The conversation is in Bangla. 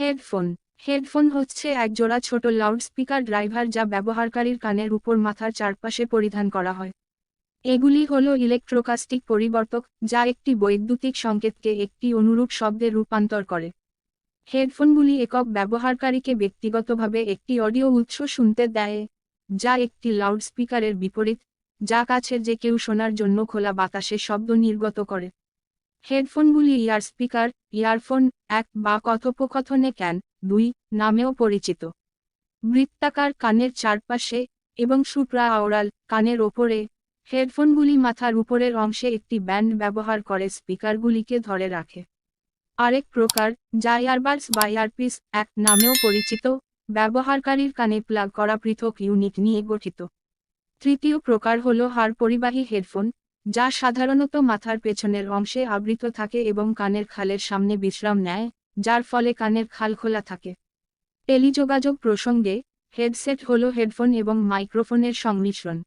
হেডফোন হেডফোন হচ্ছে একজোড়া ছোট লাউডস্পিকার ড্রাইভার যা ব্যবহারকারীর কানের উপর মাথার চারপাশে পরিধান করা হয়। এগুলি হল ইলেকট্রোকাস্টিক পরিবর্তক, যা একটি বৈদ্যুতিক সংকেতকে একটি অনুরূপ শব্দে রূপান্তর করে। হেডফোনগুলি একক ব্যবহারকারীকে ব্যক্তিগতভাবে একটি অডিও উৎস শুনতে দেয়, যা একটি লাউডস্পিকারের বিপরীত, যা কাছের যে কেউ শোনার জন্য খোলা বাতাসে শব্দ নির্গত করে। হেডফোনগুলি ইয়ারস্পিকার, ইয়ারফোন এক বা কথোপকথনে ক্যান 2 নামেও পরিচিত। বৃত্তাকার কানের চারপাশে এবং সুপ্রা আওরাল কানের ওপরে। হেডফোনগুলি মাথার উপরের অংশে একটি ব্যান্ড ব্যবহার করে স্পিকারগুলিকে ধরে রাখে। আরেক প্রকার, যা ইয়ারবাডস বা ইয়ারপিস এক নামেও পরিচিত, ব্যবহারকারীর কানে প্লাগ করা পৃথক ইউনিট নিয়ে গঠিত। তৃতীয় প্রকার হল হাড় পরিবাহী হেডফোন, যা সাধারণত মাথার পেছনের অংশে আবৃত থাকে এবং কানের খালের সামনে বিশ্রাম নেয়, যার ফলে কানের খাল খোলা থাকে। টেলিযোগাযোগ প্রসঙ্গে, হেডসেট হল হেডফোন এবং মাইক্রোফোনের সংমিশ্রণ।